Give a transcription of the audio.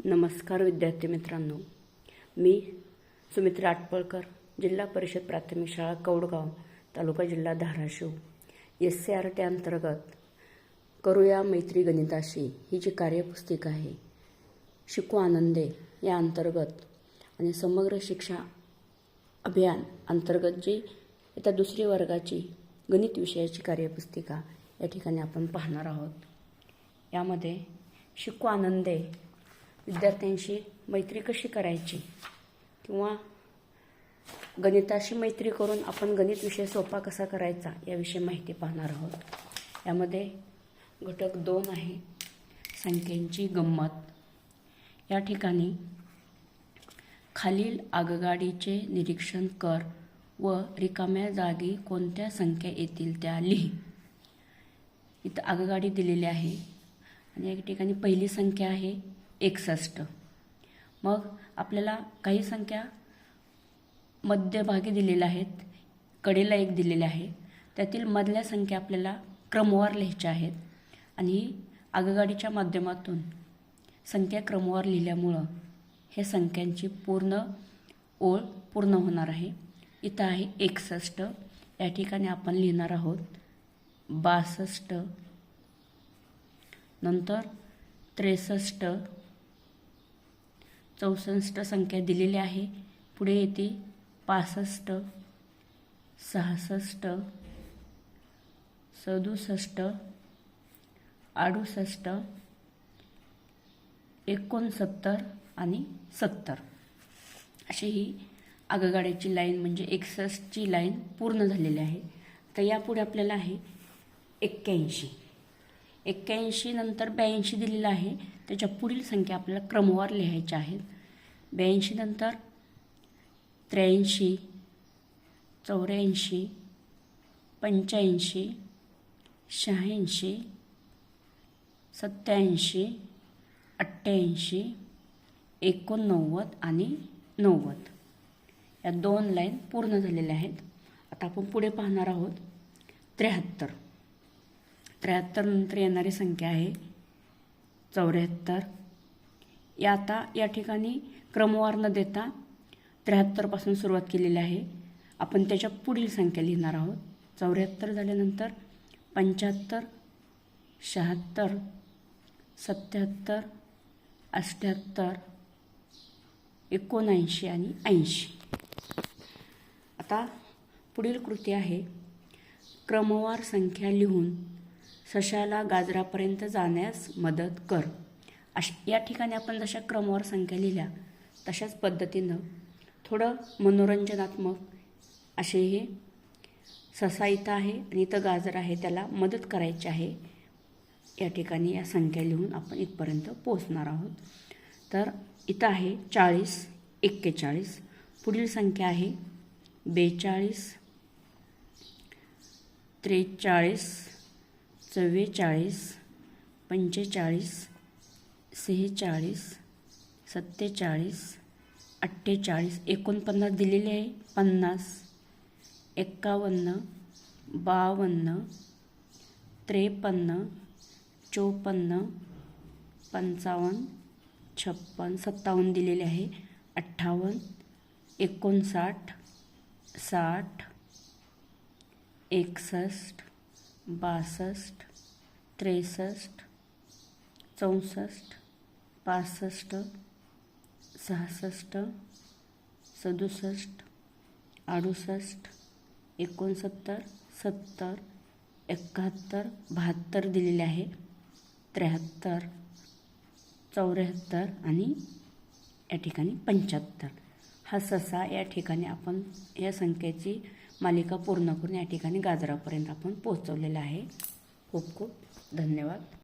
नमस्कार विद्यार्थी मित्रांनो, मी सुमित्रा आटपळकर, जिल्हा परिषद प्राथमिक शाळा कौडगाव, तालुका जिल्हा धाराशिव, SCRT अंतर्गत करूया मैत्री गणिताशी ही जी कार्यपुस्तिका आहे, शिकू आनंदे या अंतर्गत आणि समग्र शिक्षा अभियान अंतर्गत जी इथं दुसरी वर्गाची गणित विषयाची कार्यपुस्तिका या ठिकाणी आपण पाहणार आहोत। यामध्ये शिकू आनंदे विद्यार्थ्यांशी मैत्री कशी करायची किंवा गणिताशी मैत्री करून आपण गणित विषय सोपा कसा करायचा याविषयी माहिती पाहणार आहोत। यामध्ये घटक 2 आहे, संख्यांची गंमत। या ठिकाणी खालील आगगाडीचे निरीक्षण कर व रिकाम्या जागी कोणत्या संख्या येतील त्या लिही। इथं आगगाडी दिलेली आहे आणि या ठिकाणी पहिली संख्या आहे 61। मग आपल्याला काही संख्या मध्यभागी दिलेल्या आहेत, कडेला एक दिलेले आहे, त्यातील मधल्या संख्या आपल्याला क्रमवार लिहायच्या आहेत आणि आगगाडीच्या माध्यमातून संख्या क्रमवार लिहिल्यामुळं हे संख्यांची पूर्ण ओळ पूर्ण होणार आहे। इथं आहे 61, या ठिकाणी आपण लिहिणार आहोत 62, नंतर 63, 64 संख्या दिलेली आहे, पुढे येते 65, 66, 67, 68, 69 आणि 70 अशी ही आगगाडीची लाईन म्हणजे 61ची लाईन पूर्ण झालेली आहे। तर यापुढे आपल्याला आहे 81। 81 नंतर 82 दिलेलं आहे, त्याच्या पुढील संख्या आपल्याला क्रमवार लिहायच्या आहेत। 82 नंतर 83, 84, 85, 86, 87, 88, 89 आणि 90 या 2 लाईन पूर्ण झालेल्या आहेत। आता आपण पुढे पाहणार आहोत 73। 73 नंतर येणारी संख्या आहे 74। या ठिकाणी क्रमवार न देता 73 पासून सुरुवात केलेली आहे, आपण त्याच्या पुढील संख्या लिहिणार आहोत। 74 झाल्यानंतर 75, 76, 77, 78, 79 आणि 80। आता पुढील कृती आहे क्रमवार संख्या लिहून सशाला गाजरापर्यंत जाण्यास मदत कर। या ठिकाणी आपण जशा क्रमवार संख्या लिहिल्या तशाच पद्धतीनं थोडं मनोरंजनात्मक असे हे ससा इथं आहे आणि इथं गाजर आहे, त्याला मदत करायची आहे। या ठिकाणी या संख्या लिहून आपण इथपर्यंत पोहोचणार आहोत। तर इथं आहे 40, 41, पुढील संख्या आहे 42, 43, 44, 45, 46, 47, 48, 49 दिलेले आहे, 50, 51, 52, 53, 54, 55, 56, 57 दिलेले आहे, 58, 59, 60, 61, 62, 63, 64, 65, 66, 67, 68, 69, 70, 71, 72 दिलेले आहे, 73, 74 आणि या ठिकाणी 75 हा ससा या ठिकाणी आपण या संख्येची मालिका पूर्ण करून या ठिकाणी गाजरापर्यंत आपण पोहोचवलेला आहे। खूप खूप धन्यवाद।